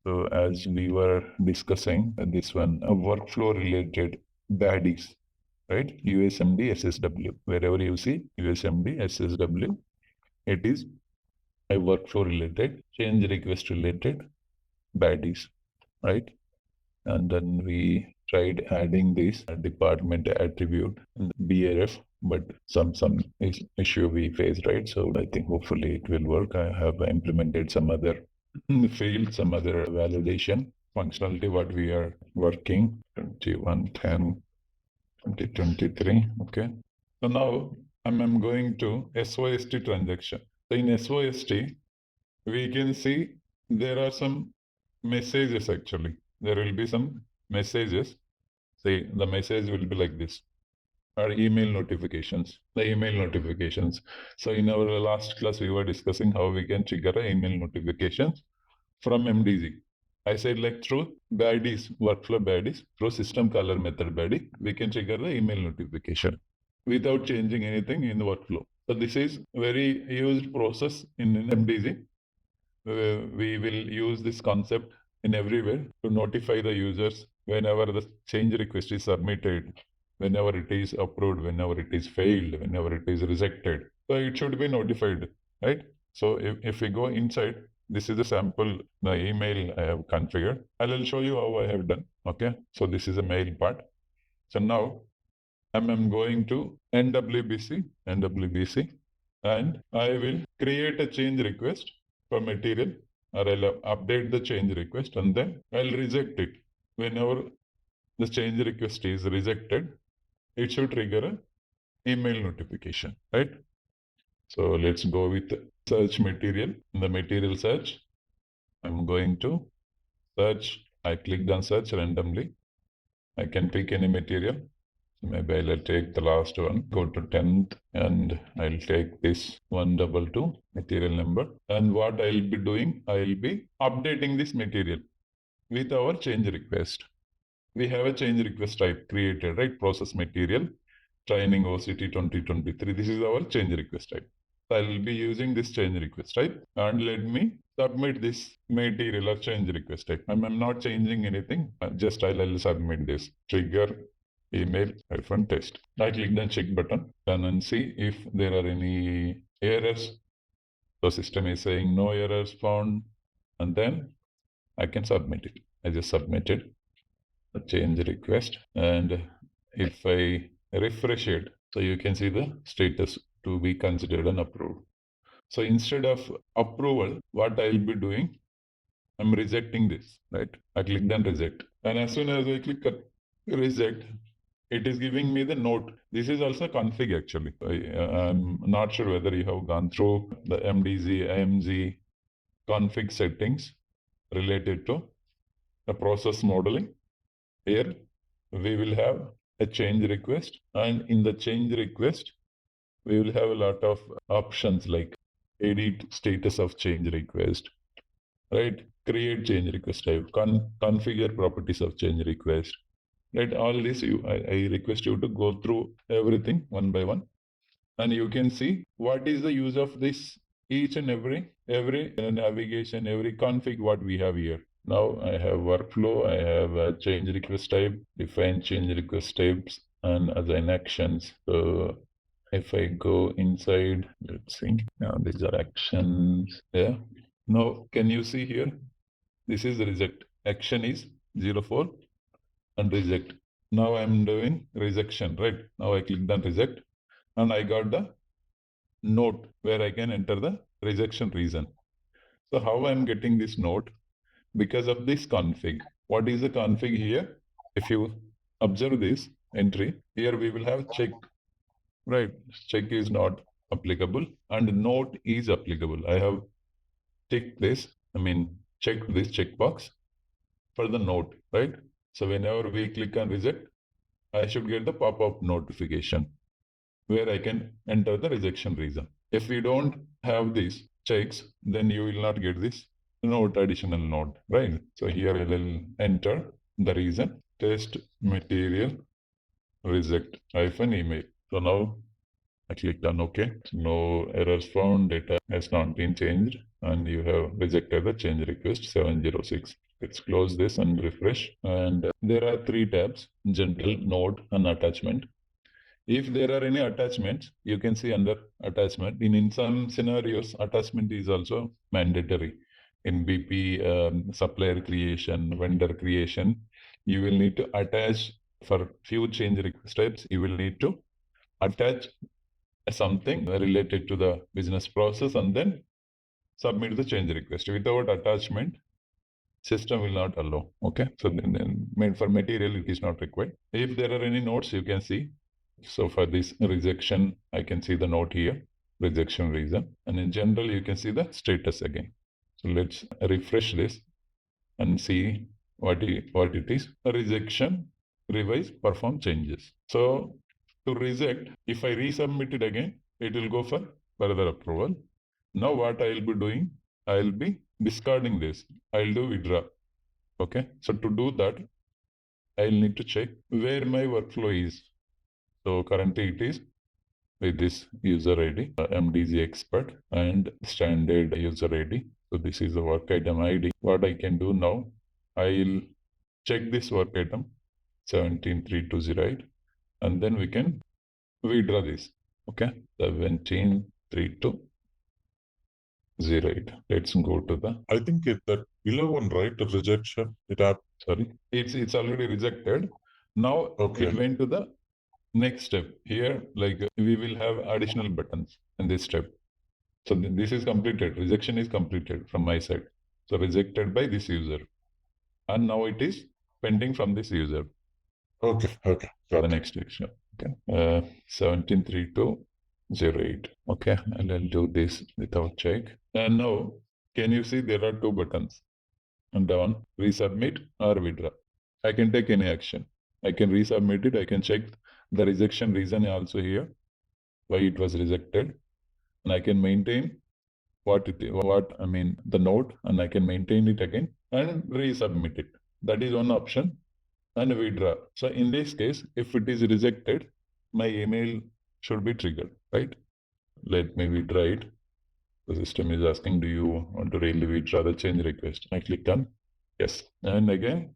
So as we were discussing this one, workflow related baddies, right? USMD, SSW. Wherever you see USMD, SSW, it is a workflow related, change request related baddies, right? And then we tried adding this department attribute in the BRF, but some issue we faced, right? So I think hopefully it will work. I have implemented some other field, some other validation functionality what we are working 2110 2023. Okay. So now I'm going to SOST transaction. So in SOST, we can see there are some messages actually. There will be some messages. Say the message will be like this. Or email notifications. The email notifications. So in our last class, we were discussing how we can trigger email notifications from MDG. I said like through baddies, workflow baddies, through system caller method baddie, we can trigger the email notification without changing anything in the workflow. So this is very used process in MDG. We will use this concept in everywhere to notify the users whenever the change request is submitted, whenever it is approved, whenever it is failed, whenever it is rejected. So it should be notified, right? So if we go inside, this is a sample the email I have configured. I will show you how I have done. Okay, so this is a mail part. So now I'm going to NWBC, and I will create a change request for material, or I'll update the change request, and then I'll reject it. Whenever the change request is rejected, it should trigger an email notification, right? So let's go with search material. In the material search, I'm going to search. I clicked on search randomly. I can pick any material. Maybe I'll take the last one, go to 10th, and I'll take this 122 material number. And what I'll be doing, I'll be updating this material with our change request. We have a change request type created, right? Process material, training OCT 2023. This is our change request type. I'll be using this change request type, and let me submit this material or change request type. I'm not changing anything, just I'll submit this. Trigger email -test. I click the check button and see if there are any errors. The system is saying no errors found, and then I can submit it. I just submitted the change request, and if I refresh it, so you can see the status to be considered and approved. So instead of approval, what I'll be doing, I'm rejecting this, right? I click then reject, and as soon as I click reject, it is giving me the note. This is also config actually. I'm not sure whether you have gone through the MDG, AMG config settings related to the process modeling. Here we will have a change request, and in the change request, we will have a lot of options like edit status of change request, right? Create change request type, configure properties of change request. Right, all this I request you to go through everything one by one, and you can see what is the use of this each and every navigation, every config what we have here. Now I have workflow, I have a change request type, define change request types, and assign actions. So if I go inside, let's see. Now these are actions. Yeah. Now can you see here? This is the reject. Action is 04. And reject. Now I'm doing rejection, right? Now I click on reject, and I got the note where I can enter the rejection reason. So how I'm getting this note? Because of this config. What is the config here? If you observe this entry, here we will have check, right? Check is not applicable and note is applicable. I have checked this, checked this checkbox for the note, right? So whenever we click on reject, I should get the pop-up notification where I can enter the rejection reason. If we don't have these checks, then you will not get this note, additional note, right? So here I will enter the reason, test material reject -email. So now I clicked on OK. No errors found, data has not been changed, and you have rejected the change request 706. Let's close this and refresh. And there are 3 tabs: general, node, and attachment. If there are any attachments, you can see under attachment. In some scenarios, attachment is also mandatory. In BP, supplier creation, vendor creation, you will need to attach for few change steps. You will need to attach something related to the business process and then submit the change request. Without attachment, system will not allow. Okay, so then for material it is not required. If there are any notes, you can see. So for this rejection, I can see the note here, rejection reason, and in general you can see the status again. So let's refresh this and see what it is. A rejection, revise, perform changes. So to reject, if I resubmit it again, it will go for further approval. Now what I will be doing, I will be discarding this. I will do withdraw. Okay. So to do that, I will need to check where my workflow is. So currently it is with this user ID, MDG expert and standard user ID. So this is the work item ID. What I can do now, I will check this work item 173208 and then we can withdraw this. Okay, 173208. Let's go to the. I think that below one, right? The rejection. Sorry, it's already rejected. Now it went to the next step. Here, like we will have additional buttons in this step. So this is completed. Rejection is completed from my side. So rejected by this user, and now it is pending from this user. Okay. For the next section. Okay. 173208. Okay, and I'll do this without check. And now, can you see there are 2 buttons? And down, resubmit or withdraw. I can take any action. I can resubmit it. I can check the rejection reason also here, why it was rejected, and I can maintain the note, and I can maintain it again and resubmit it. That is one option. And withdraw. So in this case, if it is rejected, my email should be triggered, right? Let me withdraw it. The system is asking, do you want to really withdraw the change request? I click on yes. And again,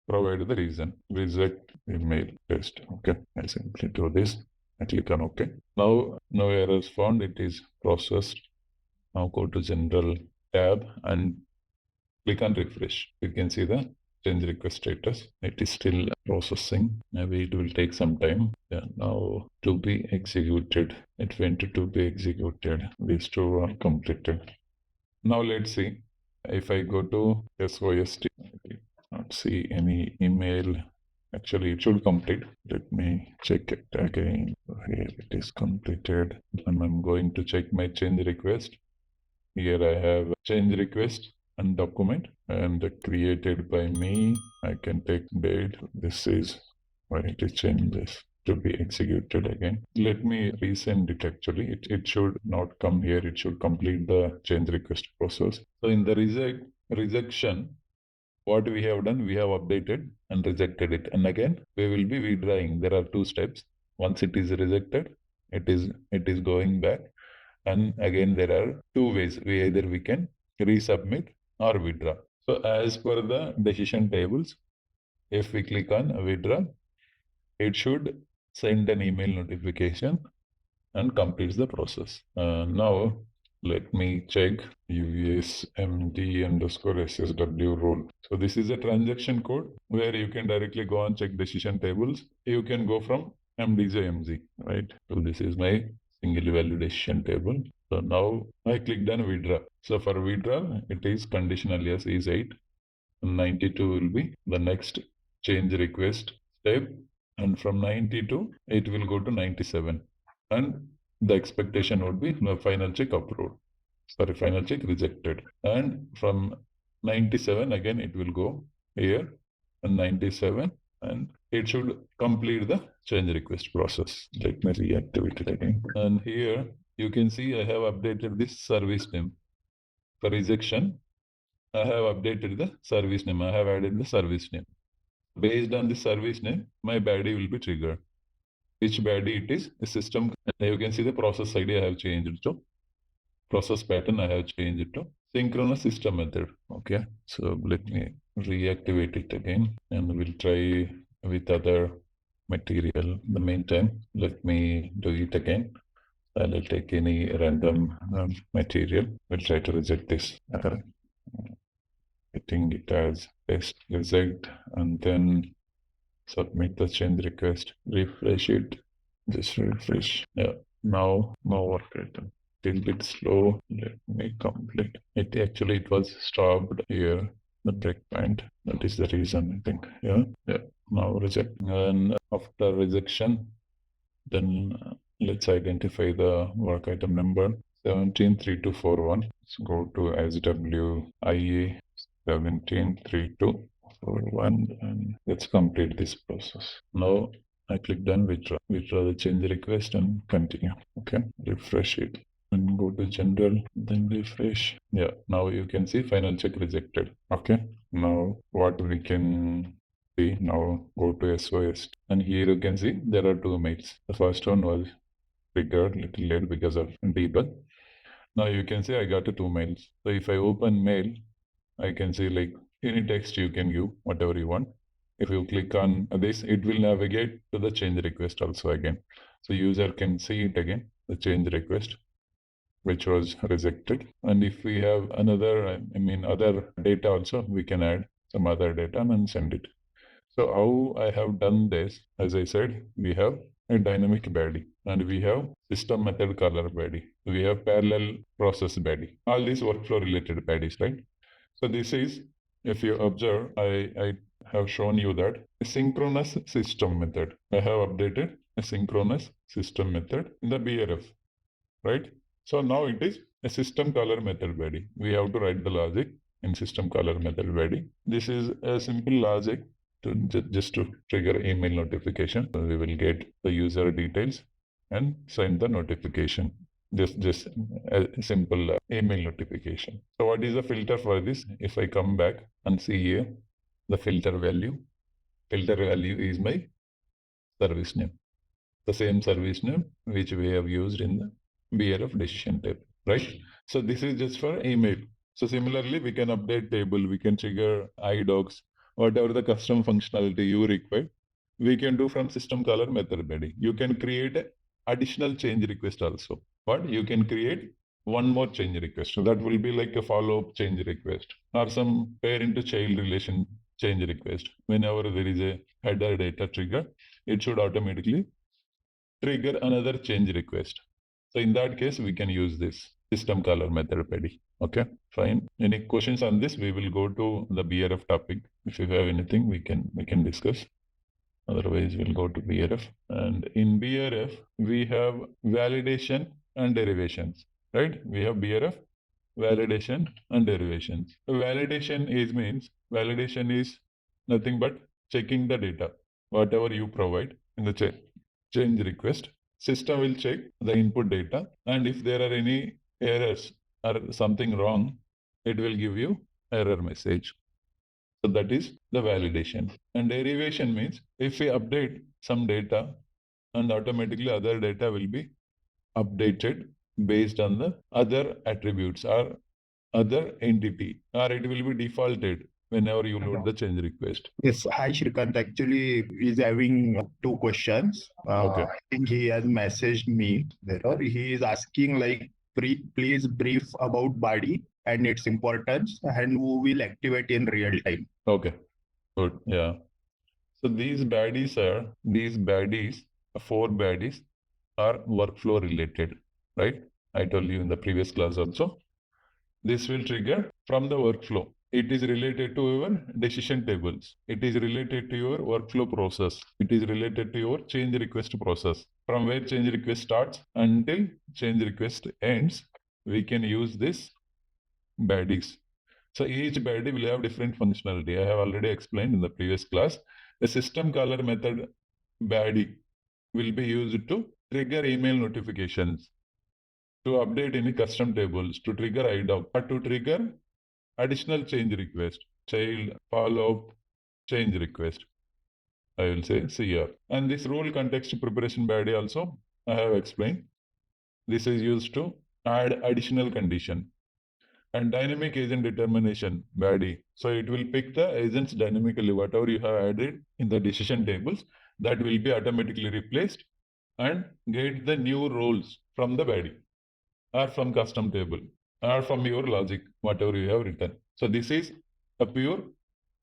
provide the reason. Reject email test. Okay. I simply do this. I click on OK. Now, no errors found. It is processed. Now go to general tab and click on refresh. You can see the change request status. It is still processing. Maybe it will take some time. Yeah, now to be executed. It went to be executed. These 2 are completed. Now let's see. If I go to SOST, I not see any email. Actually, it should complete. Let me check it again. Here it is completed. And I'm going to check my change request. Here I have change request and document and created by me. I can take date. This is why it is changes to be executed again. Let me resend it actually. It should not come here. It should complete the change request process. So in the rejection, what we have done, we have updated and rejected it. And again, we will be withdrawing. There are 2 steps. Once it is rejected, it is going back. And again, there are 2 ways. We can resubmit or withdraw. So as per the decision tables, if we click on withdraw, it should send an email notification and completes the process. Now let me check USMD_SSW rule. So this is a transaction code where you can directly go and check decision tables. You can go from MDG, right? So this is my single value decision table. So now I clicked on withdraw. So for withdraw, it is conditional yes is 8. 92 will be the next change request step. And from 92, it will go to 97. And the expectation would be no final check approved. Sorry, final check rejected. And from 97, again, it will go here and 97. And it should complete the change request process. Let me reactivate it again. And here you can see I have updated this service name. For rejection, I have updated the service name. I have added the service name. Based on the service name, my body will be triggered. Which body it is? The system. You can see the process ID I have changed to. Process pattern I have changed to synchronous system method. Okay, so let me reactivate it again, and we'll try with other material. In the meantime, let me do it again. I'll take any random material. We'll try to reject this. Getting it as test result, and then submit the change request. Refresh it. Just refresh. Yeah. Now work item. Little bit slow. Let me complete. It was stopped here. The breakpoint. That is the reason, I think. Yeah. Now reject. And after rejection, then let's identify the work item number 173241. Let's go to SWIA 173241 and let's complete this process. Now I click done, withdraw the change request and continue. Okay, refresh it and go to general, then refresh. Yeah, now you can see final check rejected. Okay, now what we can see, now go to SOS, and here you can see there are two mails. The first one was triggered little late because of debug. Now you can see I got two mails. So if I open mail, I can see like any text you can give, whatever you want. If you click on this, it will navigate to the change request also again. So user can see it again, the change request, which was rejected. And if we have another, other data also, we can add some other data and send it. So how I have done this, as I said, we have a dynamic body and we have system method caller body. We have parallel process body. All these workflow related bodies, right? So this is, if you observe, I have shown you that a synchronous system method. I have updated a synchronous system method in the BRF, right? So now it is a system caller method body. We have to write the logic in system caller method body. This is a simple logic to just to trigger email notification. So we will get the user details and send the notification. Just a simple email notification. So what is the filter for this? If I come back and see here, the filter value is my service name. The same service name which we have used in the BRF decision table, right? So this is just for email. So similarly, we can update table, we can trigger iDocs, whatever the custom functionality you require, we can do from system caller method body. You can create an additional change request also, but you can create one more change request. So that will be like a follow-up change request or some parent to child relation change request. Whenever there is a header data trigger, it should automatically trigger another change request. So in that case, we can use this system caller method body. Okay, fine. Any questions on this? We will go to the BRF topic. If you have anything, we can discuss. Otherwise, we'll go to BRF. And in BRF, we have validation and derivations, right? We have BRF, validation and derivations. Validation is nothing but checking the data, whatever you provide in the change request. System will check the input data, and if there are any errors or something wrong, it will give you error message. So that is the validation. And derivation means if we update some data, and automatically other data will be updated based on the other attributes or other entity, or it will be defaulted whenever you load the change request. Yes, hi Shrikant. Actually, he's having two questions. Okay. I think he has messaged me there. He is asking like, please brief about body and its importance and who will activate in real time. Okay, good. Yeah. So these baddies, 4 baddies are workflow related, right? I told you in the previous class also. This will trigger from the workflow. It is related to your decision tables. It is related to your workflow process. It is related to your change request process. From where change request starts until change request ends, we can use this baddies. So each baddie will have different functionality. I have already explained in the previous class. The system caller method baddie will be used to trigger email notifications, to update any custom tables, to trigger iDoc, or to trigger additional change request, child follow-up change request. I will say CR. And this role context preparation body also I have explained. This is used to add additional condition. And dynamic agent determination, baddie. So it will pick the agents dynamically, whatever you have added in the decision tables, that will be automatically replaced and get the new roles from the baddie or from custom table or from your logic, whatever you have written. So this is a pure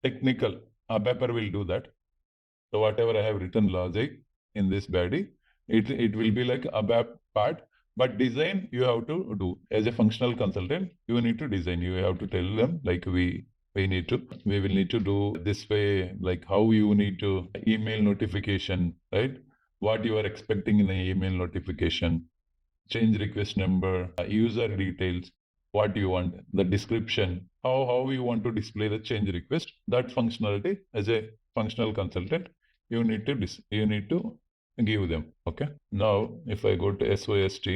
technical. ABAPer will do that. So whatever I have written logic in this baddie, it will be like ABAP part. But design you have to do as a functional consultant. You need to design. You have to tell them like we will need to do this way, like how you need to email notification, right? What you are expecting in the email notification, change request number, user details, what you want, the description, how you want to display the change request. That functionality as a functional consultant, you need to give them. Okay. Now, if I go to SOST,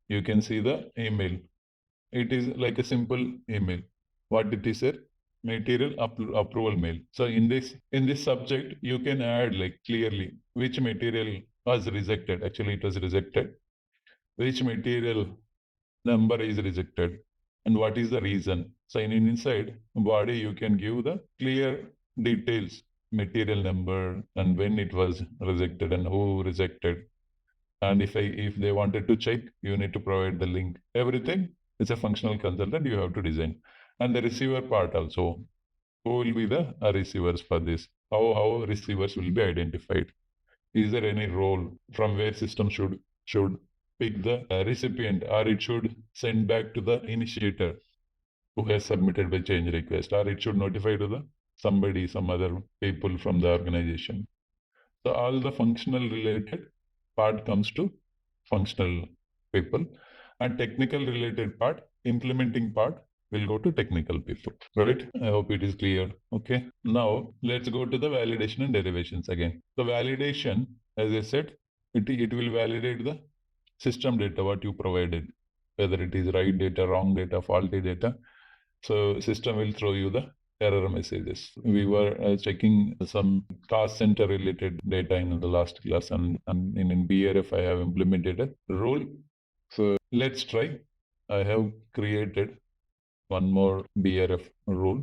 you can see the email. It is like a simple email. What it is a material approval mail. So in this subject, you can add like clearly which material was rejected. Actually, it was rejected. Which material number is rejected and what is the reason. So inside body, you can give the clear details, material number and when it was rejected and who rejected. And if they wanted to check, you need to provide the link. Everything is a functional consultant you have to design. And the receiver part also. Who will be the receivers for this? How receivers will be identified? Is there any role from where system should pick the recipient, or it should send back to the initiator who has submitted the change request, or it should notify to the some other people from the organization. So all the functional related part comes to functional people, and technical related part, implementing part, will go to technical people. Right? I hope it is clear. Okay. Now let's go to the validation and derivations again. The validation, as I said, it will validate the system data, what you provided, whether it is right data, wrong data, faulty data. So system will throw you the error messages. We were checking some cost center related data in the last class, and in BRF I have implemented a rule. So let's try. I have created one more BRF rule.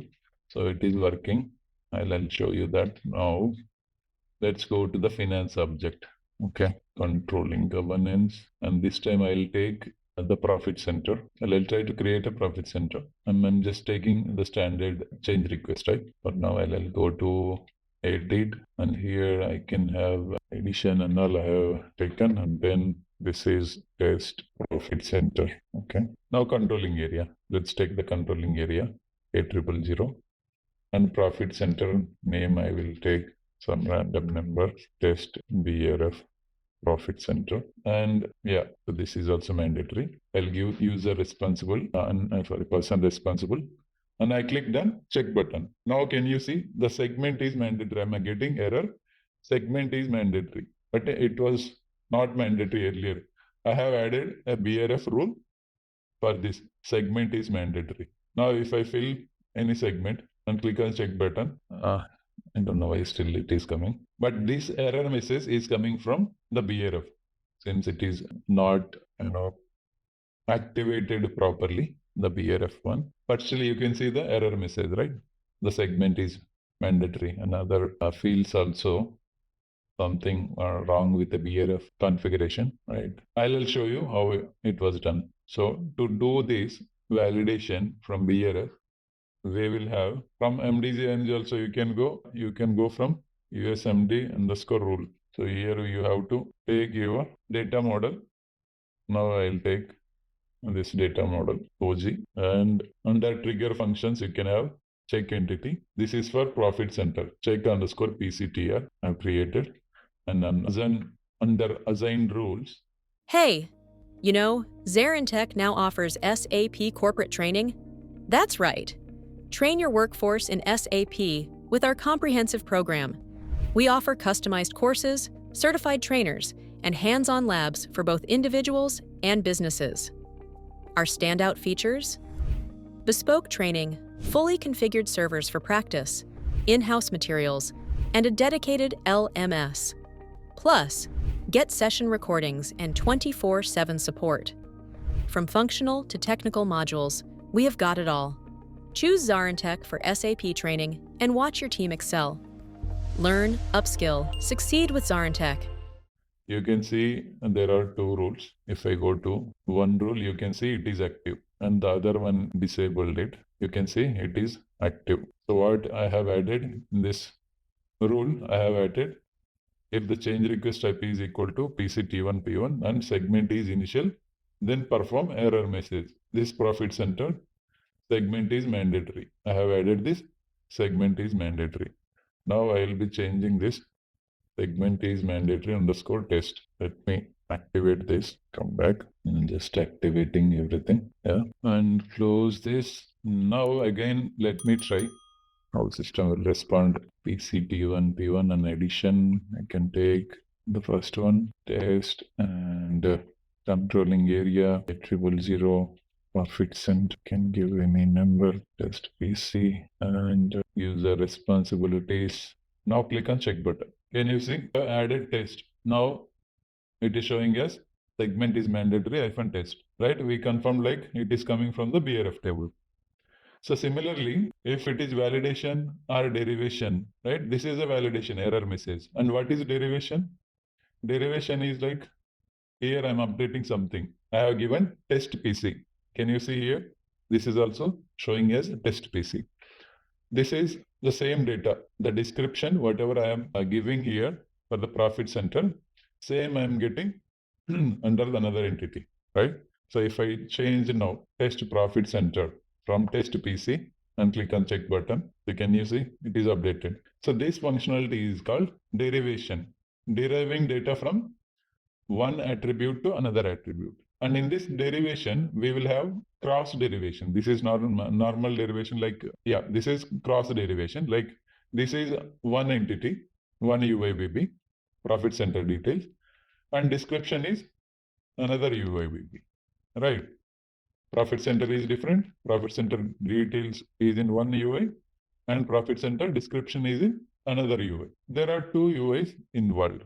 So it is working. I'll show you that now. Let's go to the finance object. Okay, controlling governance. And this time I'll take the profit center. I'll try to create a profit center. And I'm just taking the standard change request, right? But now I'll go to edit, and here I can have addition and all I have taken, and then this is test profit center. Okay. Now controlling area. Let's take the controlling area, A000. And profit center name I will take some random number, test BRF profit center. And yeah, so this is also mandatory. I'll give user responsible, person responsible. And I click done, check button. Now can you see the segment is mandatory? I'm getting error. Segment is mandatory, but it was not mandatory earlier. I have added a BRF rule for this. Segment is mandatory. Now if I fill any segment and click on check button, I don't know why still it is coming. But this error message is coming from the BRF, since it is not activated properly, the BRF one. But still you can see the error message, right? The segment is mandatory. Another fields also something wrong with the BRF configuration, right? I'll show you how it was done. So to do this validation from BRF, we will have from MDG also you can go from USMD_rule. So here you have to take your data model. Now I'll take this data model OG, and under trigger functions you can have check entity. This is for profit center, check_PCTR I've created, and then under assigned rules. Hey, you know, ZaranTech now offers SAP corporate training. That's right. Train your workforce in SAP with our comprehensive program. We offer customized courses, certified trainers, and hands-on labs for both individuals and businesses. Our standout features: bespoke training, fully configured servers for practice, in-house materials, and a dedicated LMS. Plus, get session recordings and 24/7 support. From functional to technical modules, We have got it all. Choose ZaranTech for SAP training and watch your team excel. Learn, upskill, succeed with ZaranTech. You can see there are two rules. If I go to one rule, you can see it is active, and the other one disabled it. You can see it is active. So what I have added in this rule, I have added if the change request type is equal to PCT1 P1 and segment is initial, then perform error message. This profit center segment is mandatory. I have added this segment is mandatory. Now I will be changing this segment is mandatory underscore test. Let me activate this, come back and just activating everything. Yeah, and close this. Now again, let me try how system will respond. PCT1 P1 and addition. I can take the first one, test, and controlling area 000. Proficient can give any number, test PC, and user responsibilities. Now click on check button. Can you see the added test? Now it is showing us segment is mandatory -test, right? We confirmed like it is coming from the BRF table. So similarly, if it is validation or derivation, right? This is a validation error message. And what is derivation? Derivation is like here I'm updating something. I have given test PC. Can you see here? This is also showing as test PC. This is the same data, the description, whatever I am giving here for the profit center, same I am getting under another entity, right? So if I change now test profit center from test PC and click on check button, so can you see it is updated. So this functionality is called derivation, deriving data from one attribute to another attribute. And in this derivation, we will have cross derivation. This is not normal derivation like, yeah, this is cross derivation. Like this is one entity, one UIBB, profit center details, and description is another UIBB, right? Profit center is different. Profit center details is in one UI, and profit center description is in another UI. There are two UIs involved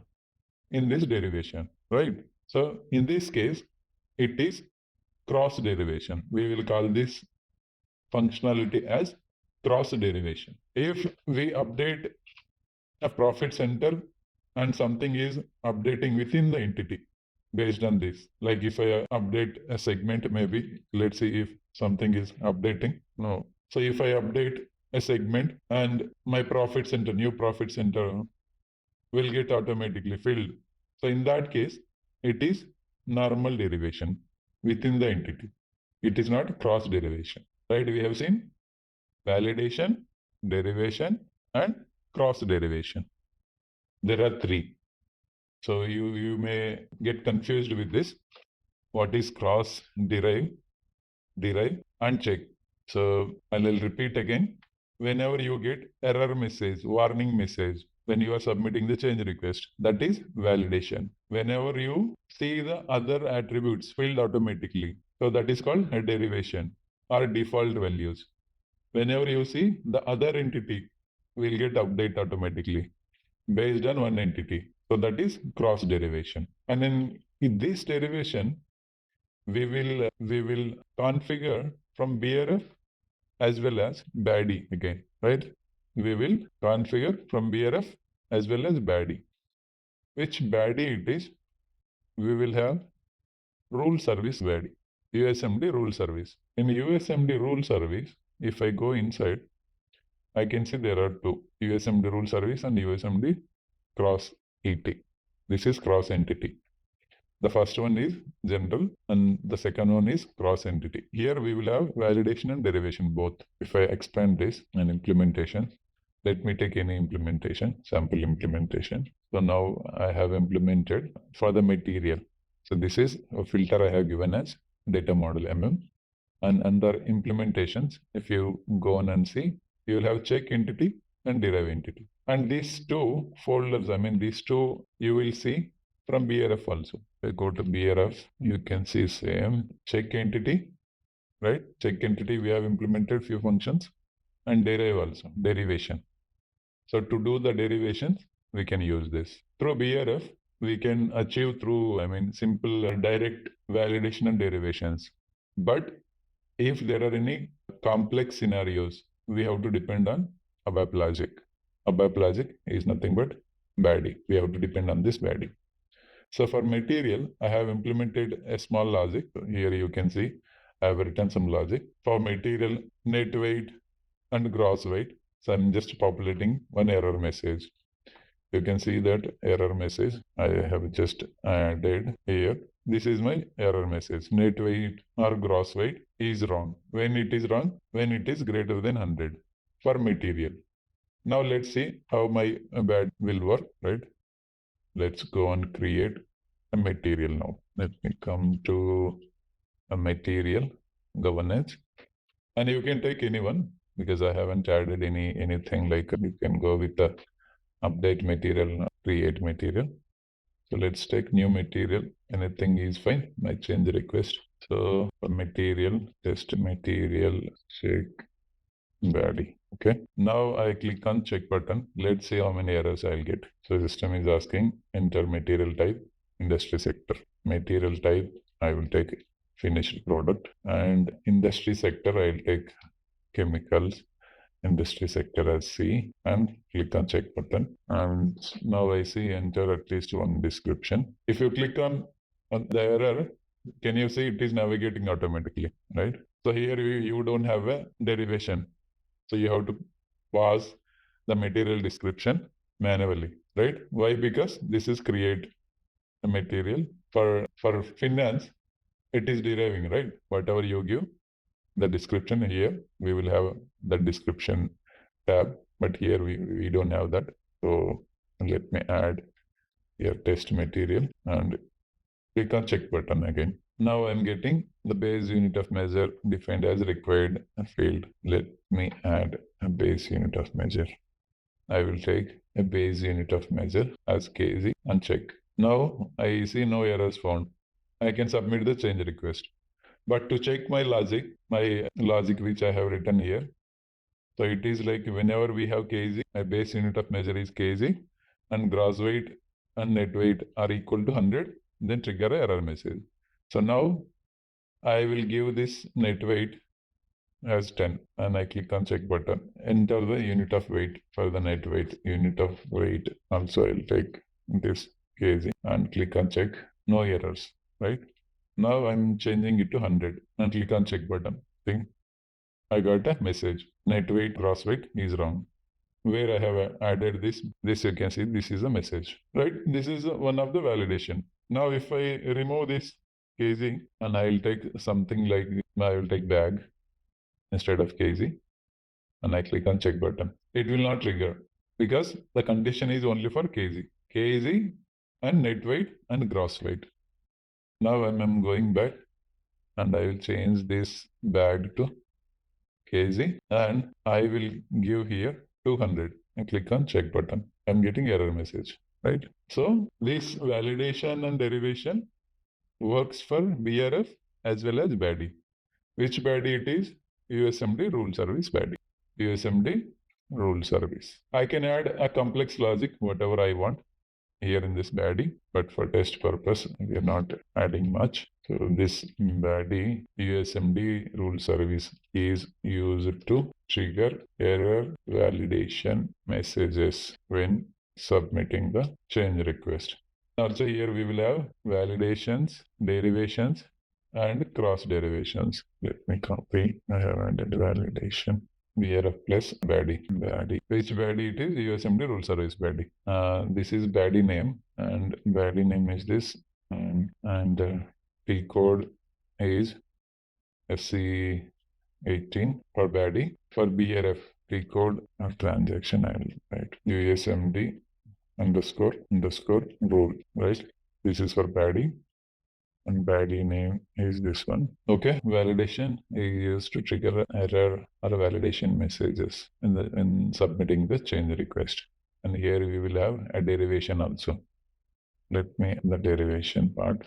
in this derivation, right? So in this case, it is cross derivation. We will call this functionality as cross derivation. If we update a profit center and something is updating within the entity based on this, like if I update a segment, maybe let's see if something is updating. No. So if I update a segment and my profit center, new profit center will get automatically filled. So in that case, it is normal derivation within the entity. It is not cross derivation, right? We have seen validation, derivation, and cross derivation. There are three. So you may get confused with this. What is cross derive, and check. So I will repeat again. Whenever you get error message, warning message, when you are submitting the change request, that is validation. Whenever you see the other attributes filled automatically, so that is called a derivation or default values. Whenever you see the other entity will get update automatically based on one entity, so that is cross derivation. And in this derivation, we will configure from BRF as well as BADI again, right? We will configure from BRF as well as BADI. Which BADI it is? We will have rule service BADI, USMD rule service. In USMD rule service, if I go inside, I can see there are two, USMD rule service and USMD cross ET. This is cross entity. The first one is general and the second one is cross entity. Here we will have validation and derivation both. If I expand this and implementation, let me take any implementation, sample implementation. So now I have implemented for the material. So this is a filter I have given as data model and under implementations, if you go on and see, you will have check entity and derive entity. And these two folders, these two you will see from BRF also. If I go to BRF, you can see same check entity, right? Check entity, we have implemented few functions, and derive also, derivation. So to do the derivations, we can use this. Through BRF, we can achieve through, simple direct validation and derivations. But If there are any complex scenarios, we have to depend on ABAP logic. ABAP logic is nothing but baddie. We have to depend on this baddie. So for material, I have implemented a small logic. Here you can see I have written some logic. For material, net weight and gross weight. So I'm just populating one error message. You can see that error message I have just added here. This is my error message. Net weight or gross weight is wrong. When it is wrong? When it is greater than 100 for material. Now let's see how my bad will work, right? Let's go and create a material now. Let me come to a material governance. And you can take anyone because I haven't added anything like you can go with the update material, create material. So let's take new material. Anything is fine. My change request. So for material, test material, check body. Okay. Now I click on check button. Let's see how many errors I'll get. So system is asking enter material type, industry sector. Material type, I will take finished product, and industry sector, I'll take chemicals. Industry sector as C, and click on check button. And now I see enter at least one description. If you click on the error, can you see it is navigating automatically, right? So here you don't have a derivation. So you have to pause the material description manually, right? Why? Because this is create a material. For finance, it is deriving, right? Whatever you give, the description here, we will have the description tab, but here we don't have that. So let me add here test material and click on check button again. Now I'm getting the base unit of measure defined as required field. Let me add a base unit of measure. I will take a base unit of measure as kg and check. Now I see no errors found. I can submit the change request. But to check my logic which I have written here, so it is like whenever we have kg, my base unit of measure is kg, and gross weight and net weight are equal to 100, then trigger an error message. So now I will give this net weight as 10, and I click on check button. Enter the unit of weight for the net weight. Unit of weight also I'll take this kg and click on check. No errors, right? Now I'm changing it to 100 and click on check button. See, I got a message. Net weight, gross weight is wrong. Where I have added this you can see this is a message, right? This is one of the validation. Now if I remove this kg and I will take something like, I will take bag instead of kg and I click on check button. It will not trigger because the condition is only for kg. Kg and net weight and gross weight. Now I'm going back and I will change this bag to kg and I will give here 200 and click on check button. I'm getting error message, right? So this validation and derivation works for BRF as well as baddie. Which baddie it is? USMD rule service baddie. USMD rule service. I can add a complex logic, whatever I want, here in this baddie, but for test purpose, we are not adding much. So this baddie USMD rule service is used to trigger error validation messages when submitting the change request. Also here we will have validations, derivations, and cross derivations. Let me copy. I have added validation. BRF plus baddie. Which baddie it is? USMD rule service baddie. This is baddie name, and baddie name is this, and P code is FC18 for baddie. For BRF, P code of transaction I will write USMD underscore rule. Right. This is for baddie. And baddie name is this one. Okay, validation is used to trigger error or validation messages in submitting the change request. And here we will have a derivation also. Let me the derivation part.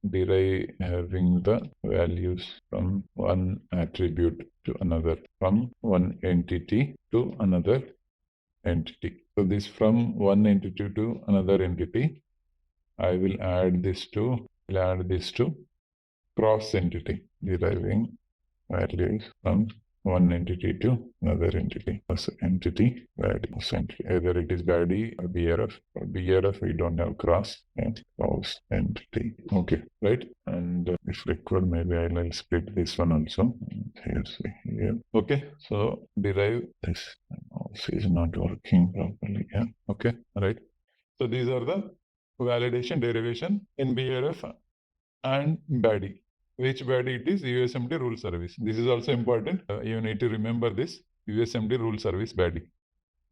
Derive having the values from one attribute to another, from one entity to another entity. So this from one entity to another entity, I will add this to cross entity, deriving values from one entity to another entity. Entity value. Either it is BADI or BRF. For BRF, we don't have cross and false entity. Okay, right? And if required, maybe I'll split this one also. Here. Okay, so derive this. Also is not working properly. Yeah. Okay, right. So these are the validation derivation in BRF and BADI. Which BADI it is? USMD rule service. This is also important. You need to remember this. USMD rule service BADI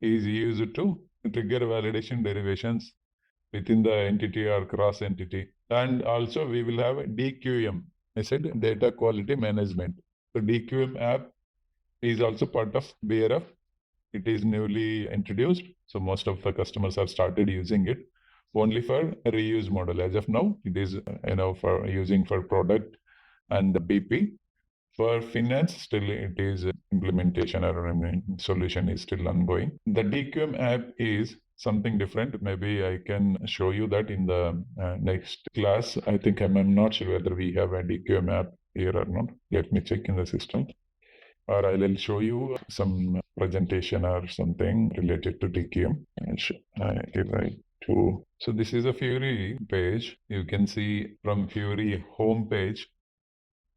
is used to trigger validation derivations within the entity or cross entity. And also we will have DQM. I said data quality management. So DQM app is also part of BRF. It is newly introduced. So most of the customers have started using it only for reuse model. As of now, it is for using for product and the BP. For finance, still it is implementation or solution is still ongoing. The DQM app is something different. Maybe I can show you that in the next class. I think I'm not sure whether we have a DQM app here or not. Let me check in the system. Or I will show you some presentation or something related to DQM. So this is a Fury page. You can see from Fury home page,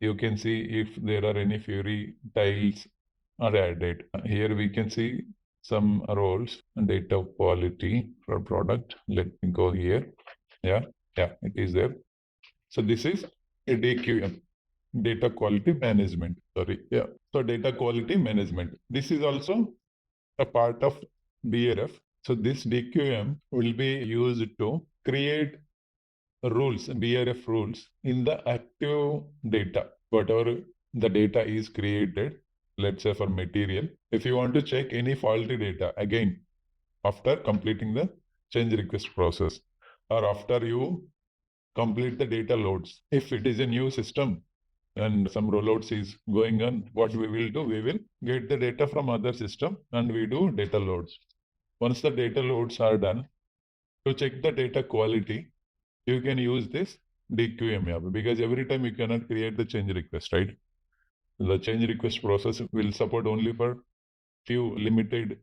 you can see if there are any Fury tiles are added. Here we can see some roles, data quality for product. Let me go here. Yeah, it is there. So this is a DQM, data quality management. So data quality management. This is also a part of BRF. So this DQM will be used to create rules, BRF rules in the active data. Whatever the data is created, let's say for material, if you want to check any faulty data, again, after completing the change request process or after you complete the data loads, if it is a new system and some rollouts is going on, what we will do, we will get the data from other system and we do data loads. Once the data loads are done, to check the data quality, you can use this DQM app because every time you cannot create the change request, right? The change request process will support only for few limited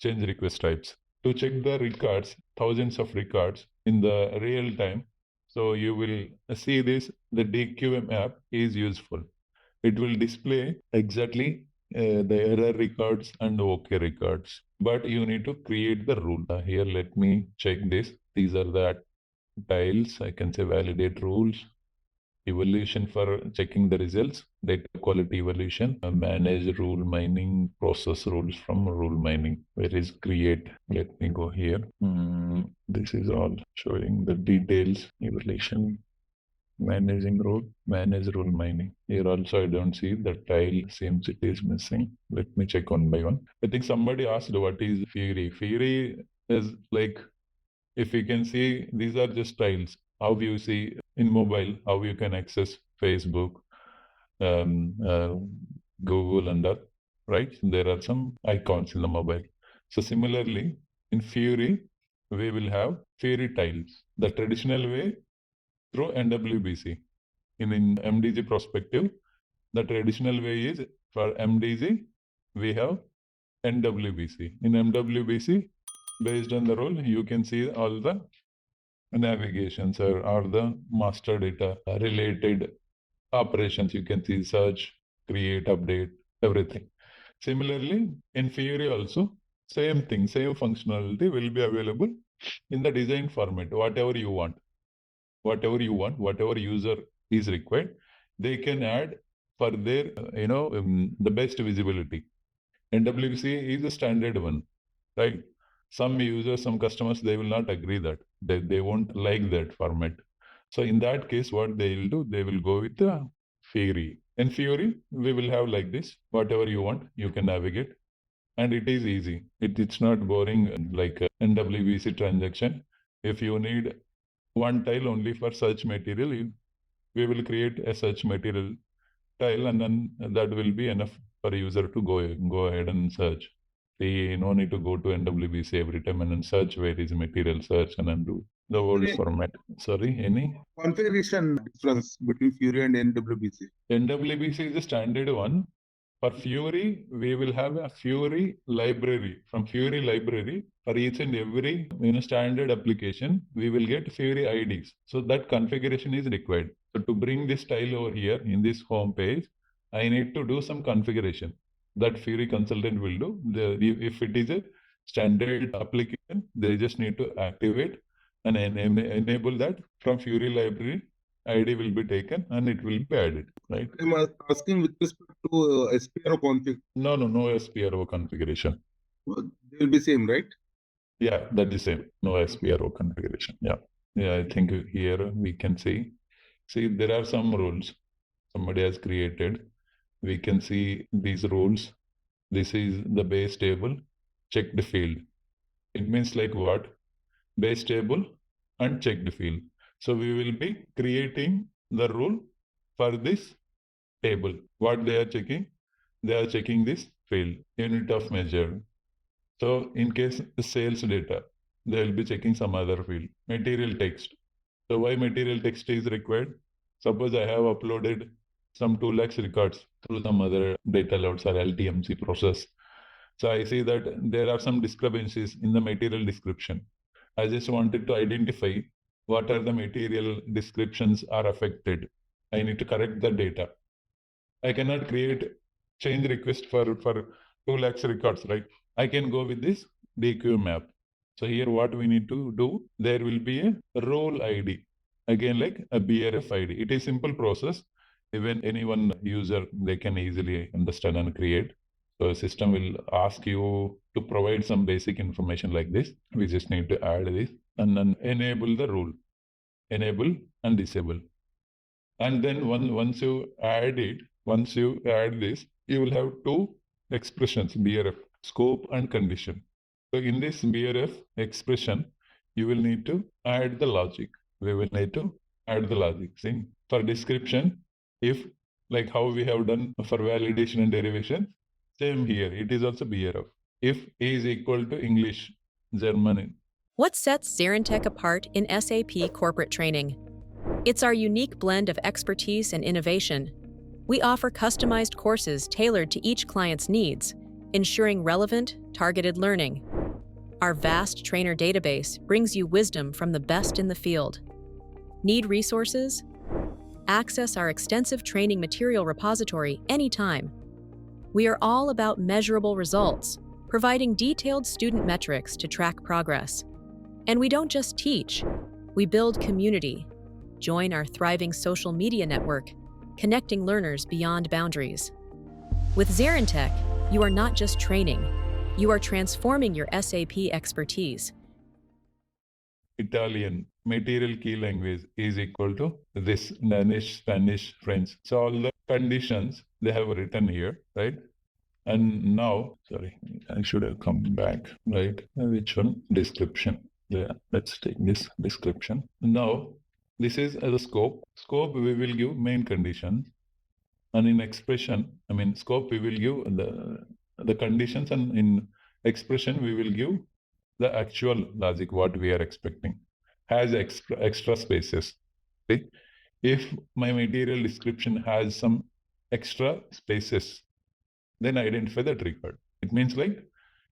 change request types. To check the records, thousands of records in the real time, so you will see this, the DQM app is useful. It will display exactly the error records and OK records, but you need to create the rule. Here, let me check this. These are the tiles. I can say validate rules, evaluation for checking the results, data quality evaluation, manage rule mining, process rules from rule mining. Where is create? Let me go here. This is all showing the details, evaluation, managing rule, manage rule mining. Here also I don't see the tile, seems it is missing. Let me check one by one. I think somebody asked what is Fury. Fury is like, if you can see, these are just tiles. How you see in mobile, how you can access Facebook, Google and that, right? There are some icons in the mobile. So similarly, in Fury, we will have Fury tiles. The traditional way through NWBC. In MDG perspective, the traditional way is for MDG, we have NWBC. In MWBC, based on the role, you can see all the navigations or the master data related operations. You can see search, create, update, everything. Similarly, in Fury also, same thing, same functionality will be available in the design format, whatever you want. Whatever user is required, they can add for their, the best visibility. NWBC is a standard one, right? Some users, some customers, they will not agree that. They won't like that format. So in that case, what they will do, they will go with the Fury. In Fury, we will have like this, whatever you want, you can navigate. And it is easy. It's not boring like NWBC transaction. If you need one tile only for search material, we will create a search material tile and then that will be enough for a user to go ahead and search. They no need to go to NWBC every time and then search where is material, search and then do. the old Okay. format. Sorry, any? Configuration difference between Fury and NWBC. NWBC is the standard one. For Fury, we will have a Fury library. From Fury library, for each and every standard application, we will get Fury IDs. So that configuration is required. So to bring this tile over here in this home page, I need to do some configuration that Fury consultant will do. If it is a standard application, they just need to activate and enable that from Fury library. ID will be taken and it will be added, right? I'm asking with respect to SPRO config. No SPRO configuration. They will be same, right? Yeah, that is same. No SPRO configuration. Yeah, I think here we can see there are some rules somebody has created. We can see these rules. This is the base table. Check the field. It means like what? Base table and check the field. So we will be creating the rule for this table. What they are checking? They are checking this field, unit of measure. So in case the sales data, they will be checking some other field, material text. So why material text is required? Suppose I have uploaded some 2 lakhs records through some other data loads or LTMC process. So I see that there are some discrepancies in the material description. I just wanted to identify what are the material descriptions are affected. I need to correct the data. I cannot create change request for 2 lakhs records, right? I can go with this DQ map. So here what we need to do, there will be a role ID. Again, like a BRF ID. It is simple process. Even anyone user, they can easily understand and create. So the system will ask you to provide some basic information like this. We just need to add this and then enable the rule. Enable and disable. And then once you add this, you will have 2 expressions, BRF, scope and condition. So in this BRF expression, you will need to add the logic. We will need to add the logic. See, for description, if like how we have done for validation and derivation, same here. It is also BRF. If A is equal to English, German. What sets ZaranTech apart in SAP corporate training? It's our unique blend of expertise and innovation. We offer customized courses tailored to each client's needs, ensuring relevant, targeted learning. Our vast trainer database brings you wisdom from the best in the field. Need resources? Access our extensive training material repository anytime. We are all about measurable results, providing detailed student metrics to track progress. And we don't just teach, we build community. Join our thriving social media network, connecting learners beyond boundaries. With ZaranTech, you are not just training, you are transforming your SAP expertise. Italian material key language is equal to this Danish, Spanish, French. So all the conditions they have written here, right? And now, sorry, I should have come back, right? Which one? Description. Yeah, let's take this description. Now, this is the scope. Scope, we will give main conditions. And in expression, scope, we will give the conditions, and in expression, we will give the actual logic, what we are expecting, has extra spaces. Okay? If my material description has some extra spaces, then identify that record. It means like,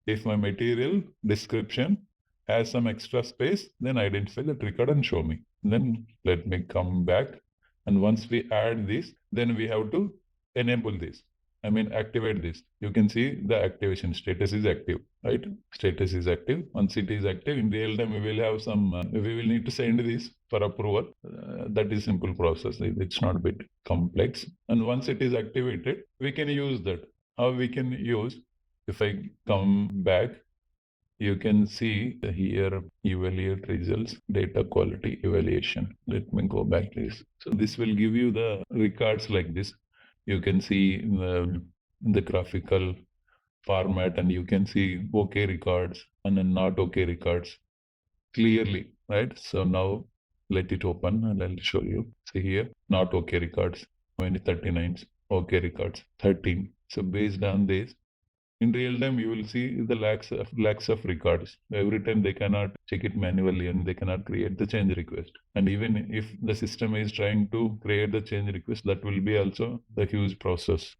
if my material description has some extra space, then identify that record and show me. Then let me come back. And once we add this, then we have to enable this. Activate this. You can see the activation status is active, right? Status is active. Once it is active, in real time, we will have some, we will need to send this for approval. That is simple process. It's not a bit complex. And once it is activated, we can use that. How we can use, if I come back, you can see here, evaluate results, data quality evaluation. Let me go back to this. So this will give you the records like this. You can see the graphical format, and you can see OK records and then not OK records clearly, right? So now let it open and I'll show you. See here, not OK records, 39, OK records, 13. So based on this, In real time, you will see the lakhs of records. Every time they cannot check it manually and they cannot create the change request. And even if the system is trying to create the change request, that will be also the huge process.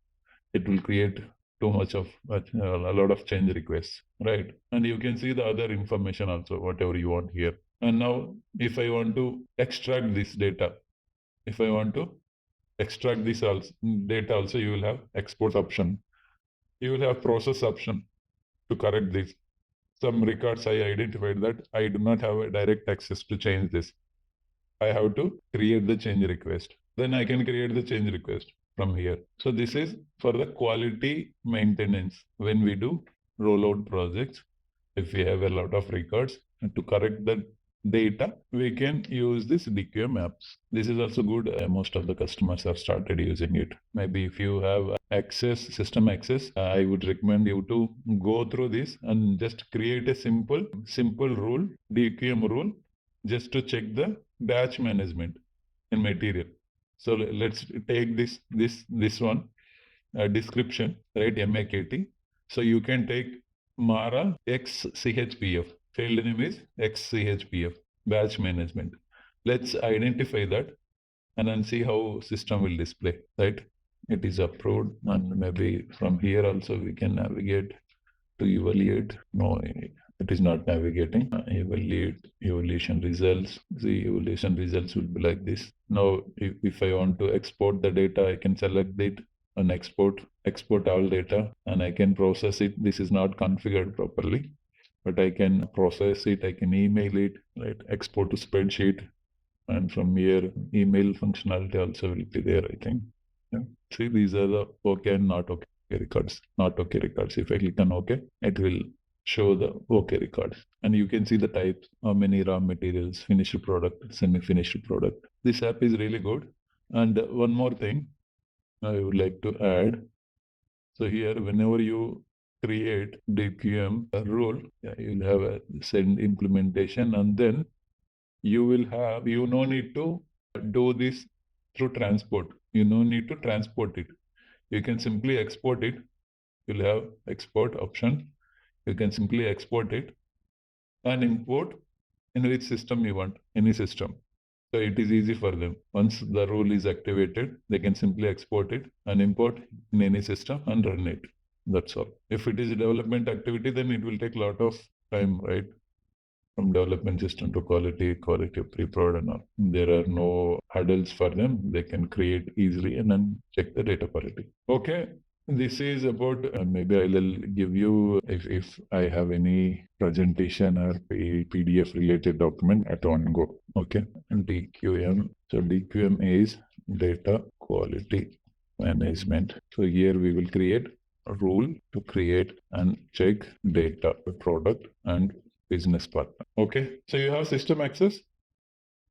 It will create too much of a lot of change requests, right? And you can see the other information also, whatever you want here. And now, if I want to extract this data, if I want to extract this data also, you will have export option. You will have process option to correct this. Some records I identified that I do not have a direct access to change this. I have to create the change request. Then I can create the change request from here. So this is for the quality maintenance. When we do rollout projects, if we have a lot of records, and to correct the data, we can use this DQM apps. This is also good. Most of the customers have started using it. Maybe if you have system access, I would recommend you to go through this and just create a simple rule, DQM rule, just to check the batch management in material. So let's take this one, description, right? MAKT. So you can take Mara XCHPF. Field name is XCHPF, batch management. Let's identify that and then see how system will display, right? It is approved, and maybe from here also we can navigate to evaluate. No, it is not navigating. Evaluation results. The evaluation results will be like this. Now, if I want to export the data, I can select it and export all data, and I can process it. This is not configured properly, but I can process it. I can email it, right? Export to spreadsheet, and from here, email functionality also will be there, I think. Yeah. See, these are the okay and not okay records. Not okay records. If I click on okay, it will show the okay records. And you can see the types, how many raw materials, finished product, semi-finished product. This app is really good. And one more thing I would like to add. So here, whenever you create DQM rule, you'll have a send implementation, and then you no need to do this through transport. You no need to transport it. You can simply export it. You'll have export option. You can simply export it and import in which system you want, any system. So it is easy for them. Once the rule is activated, they can simply export it and import in any system and run it. That's all. If it is a development activity, then it will take a lot of time, right? From development system to quality of pre-prod and all. There are no hurdles for them. They can create easily and then check the data quality. Okay. This is about, maybe I'll give you, if I have any presentation or PDF related document at one go. Okay. And DQM. So DQM is data quality management. So here we will create a rule to create and check data, product and business partner. Okay. So you have system access.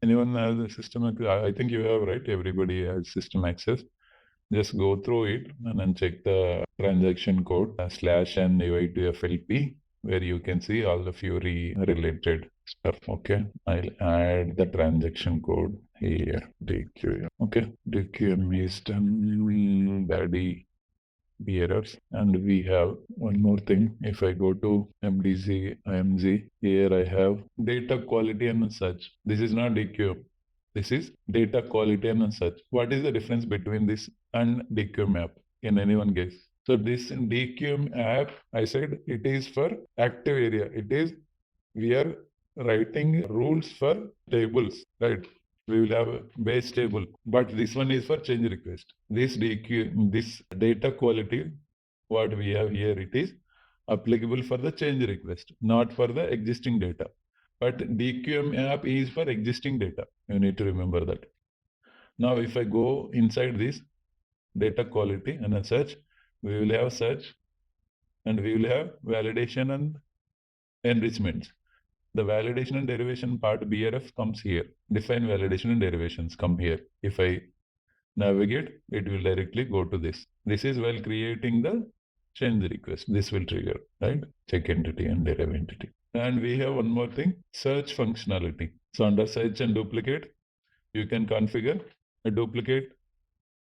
Anyone has a system access? I think you have, right? Everybody has system access. Just go through it and then check the transaction code /n UI2FLP, where you can see all the Fury related stuff. Okay. I'll add the transaction code here. DQM. Okay. DQM is done. Daddy BRFs. And we have one more thing. If I go to MDG, IMG, here I have data quality and such. This is not DQM. This is data quality and such. What is the difference between this and DQM app? Can anyone guess? So this DQM app, I said it is for active area. We are writing rules for tables, right? We will have a base table, but this one is for change request. This data quality, what we have here, it is applicable for the change request, not for the existing data. But DQM app is for existing data. You need to remember that. Now, if I go inside this data quality and a search, we will have search and we will have validation and enrichment. The validation and derivation part, BRF, comes here. Define validation and derivations come here. If I navigate, it will directly go to this. This is while creating the change request. This will trigger, right? Check entity and derive entity. And we have one more thing, search functionality. So under search and duplicate, you can configure a duplicate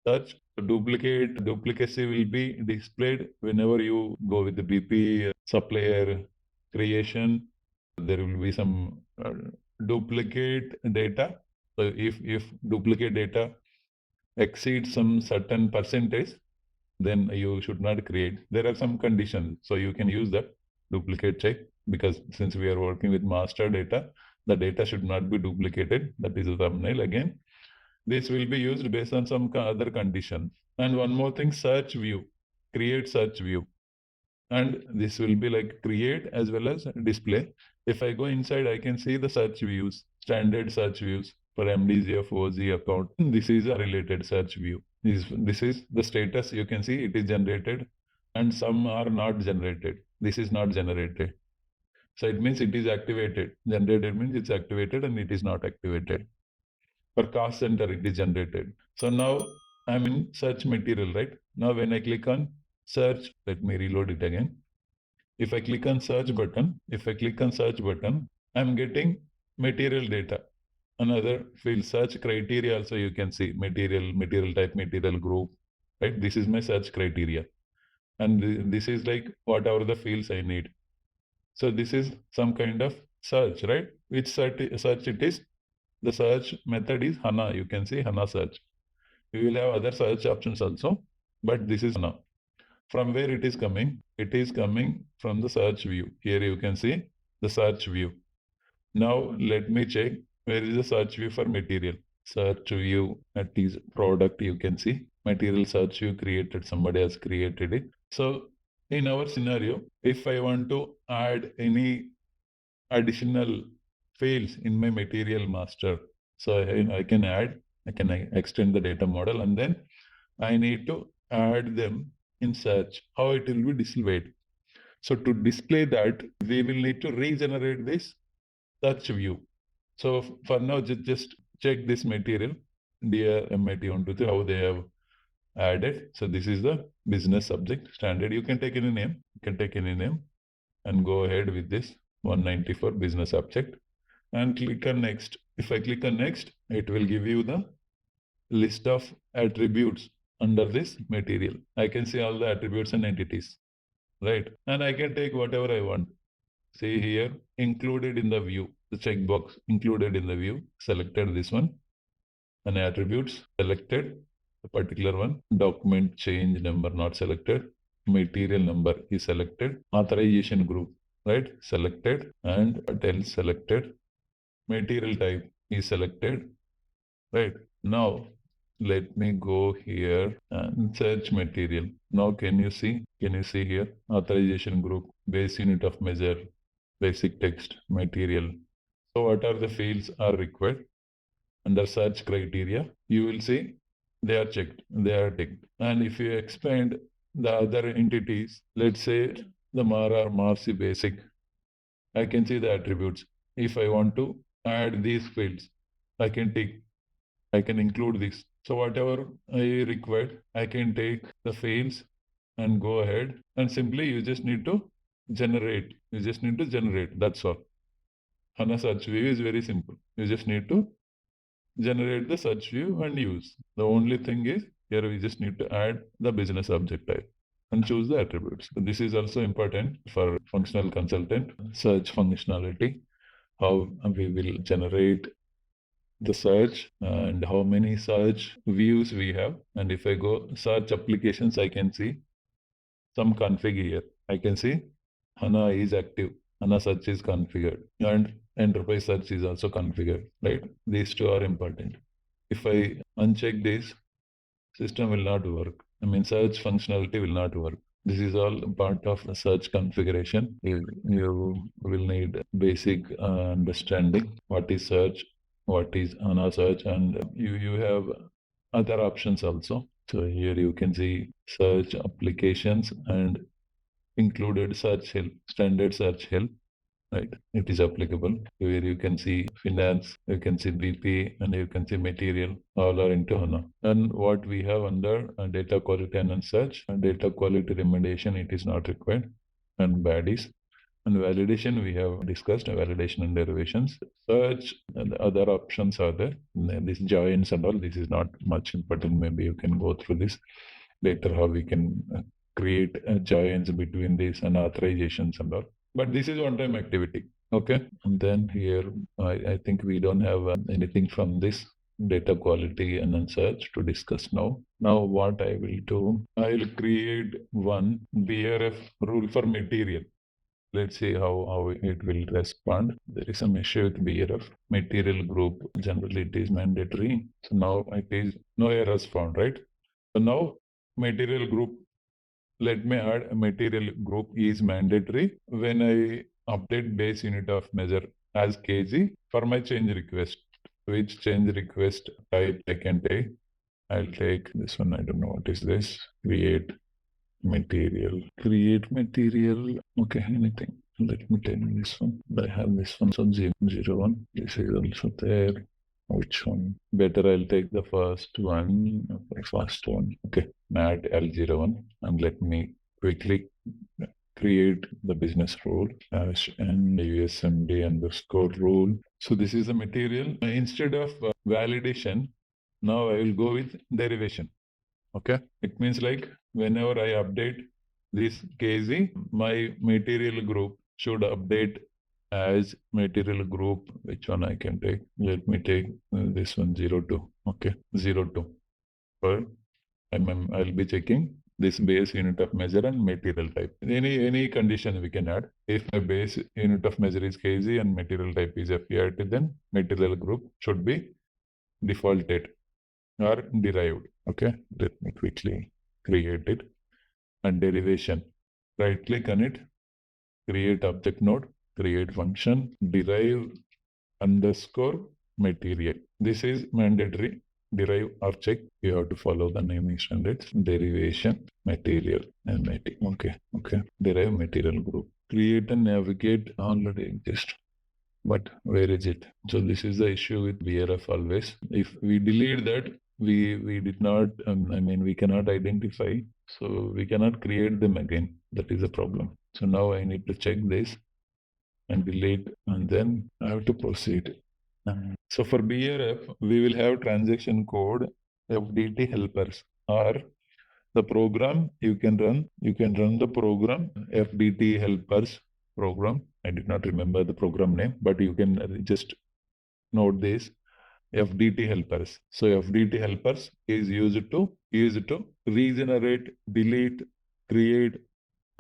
Search duplicacy will be displayed whenever you go with the BP supplier creation. There will be some duplicate data. So if duplicate data exceeds some certain percentage, then you should not create. There are some conditions, so you can use that duplicate check, because since we are working with master data, the data should not be duplicated. That is the thumbnail again. This will be used based on some other condition. And one more thing, search view, create search view. And this will be like create as well as display. If I go inside, I can see the search views, standard search views for MDG of OZ account. This is a related search view. This is the status. You can see it is generated and some are not generated. This is not generated. So it means it is activated. Generated means it's activated and it is not activated. For cost center, it is generated. So now I'm in search material, right? Now when I click on search, let me reload it again. If I click on search button, I'm getting material data. Another field, search criteria also you can see, material type, material group, right? This is my search criteria. And this is like whatever the fields I need. So this is some kind of search, right? Which search it is? The search method is HANA. You can see HANA search. We will have other search options also, but this is HANA. From where it is coming? It is coming from the search view. Here you can see the search view. Now let me check where is the search view for material. Search view, that is product, you can see. Material search view created, somebody has created it. So in our scenario, if I want to add any additional fields in my material master, so I can extend the data model, and then I need to add them in search. How it will be displayed? So to display that, we will need to regenerate this search view. So for now, just check this material, dear MIT123, how they have added. So this is the business subject standard. You can take any name. And go ahead with this 194 business object and click on next. If I click on next, it will give you the list of attributes under this material. I can see all the attributes and entities, right? And I can take whatever I want. See here, included in the view, the checkbox included in the view, selected this one, and attributes selected, a particular one, document change number not selected, material number is selected, authorization group, right, selected, and else selected, material type is selected, right? Now let me go here and search material. Now can you see here, authorization group, base unit of measure, basic text, material. So what are the fields are required? Under search criteria, you will see they are checked, they are ticked. And if you expand the other entities, let's say the Mara, Marcy basic, I can see the attributes. If I want to add these fields, I can tick, I can include this. So whatever I required, I can take the fields and go ahead, and simply you just need to generate. That's all. HANA search view is very simple. You just need to generate the search view and use. The only thing is here we just need to add the business object type and choose the attributes. So this is also important for functional consultant search functionality, how we will generate the search and how many search views we have. And if I go search applications, I can see some config here. I can see HANA is active, HANA search is configured, and enterprise search is also configured, right? These two are important. If I uncheck this, system will not work. I mean, search functionality will not work. This is all part of the search configuration. You will need basic understanding what is search, what is HANA search, and you have other options also. So here you can see search applications and included search help, standard search help, right? It is applicable. Where you can see finance, you can see BP, and you can see material, all are into HANA. And what we have under data quality and search, data quality remediation, it is not required, and baddies. And validation, we have discussed validation and derivations. Search and the other options are there. This joins and all, this is not much important. Maybe you can go through this later, how we can create joins between these and authorizations and all. But this is one-time activity. Okay. And then here, I think we don't have anything from this data quality and then search to discuss now. Now what I will do, I will create one BRF rule for material. Let's see how it will respond. There is some issue with BRF. Material group, generally it is mandatory. So now it is no errors found, right? So now material group, let me add a material group is mandatory when I update base unit of measure as kg for my change request. Which change request type I can take? I'll take this one. I don't know what is this. Create material. Okay, anything. Let me take this one. I have this one. So 001. This is also there. Which one? Better I'll take the first one. Okay, first one. Okay, add L01 and let me quickly create the business rule and USMD underscore rule. So this is the material. Instead of validation, now I will go with derivation. Okay, it means like whenever I update this KZ, my material group should update as material group. Which one I can take? Let me take this one 02. Okay, 02. So I'll be checking this base unit of measure and material type. Any condition we can add. If my base unit of measure is KZ and material type is FERT, then material group should be defaulted or derived. Okay, let me quickly create it. And derivation, right click on it, create object node, create function, derive underscore material. This is mandatory. Derive or check. You have to follow the naming standards. Derivation material and okay. Derive material group. Create and navigate already exist. But where is it? So this is the issue with BRF always. If we delete that, we did not, we cannot identify. So we cannot create them again. That is a problem. So now I need to check this and delete, and then I have to proceed. So for BRF, we will have transaction code FDT helpers, or the program you can run the program FDT helpers program. I did not remember the program name, but you can just note this FDT helpers. So FDT helpers is used to regenerate, delete, create,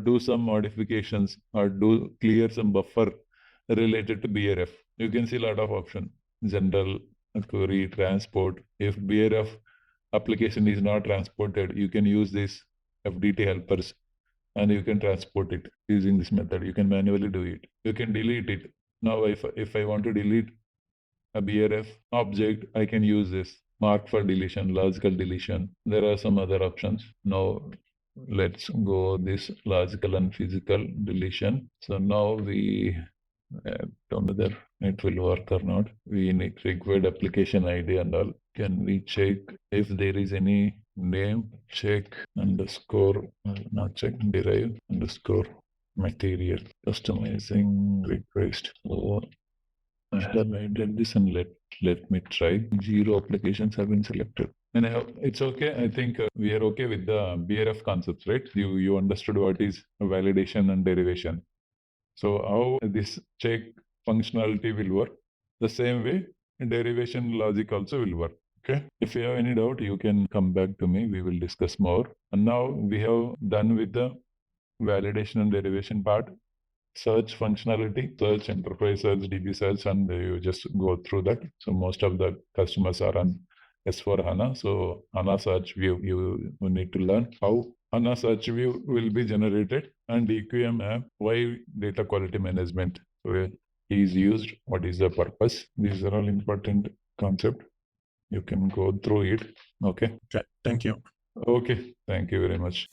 do some modifications, or clear some buffer related to BRF. You can see a lot of options. General, query, transport. If BRF application is not transported, you can use this FDT helpers and you can transport it using this method. You can manually do it. You can delete it. Now, if I want to delete a BRF object, I can use this mark for deletion, logical deletion. There are some other options. Now, let's go this logical and physical deletion. So now we don't know whether it will work or not. We need required application ID and all. Can we check if there is any name? Check underscore, not check, derive underscore material, customizing request. So I have added this and let me try. 0 applications have been selected. And it's okay. I think we are okay with the BRF concepts, right? You understood what is validation and derivation. So how this check functionality will work? The same way derivation logic also will work. Okay. If you have any doubt, you can come back to me. We will discuss more. And now we have done with the validation and derivation part. Search functionality, search, enterprise search, DB search, and you just go through that. So most of the customers are on S/4HANA. So HANA search view, you need to learn how HANA search view will be generated, and EQM app, why data quality management is used, what is the purpose. These are all important concepts. You can go through it. Okay. Okay. Thank you. Okay. Thank you very much.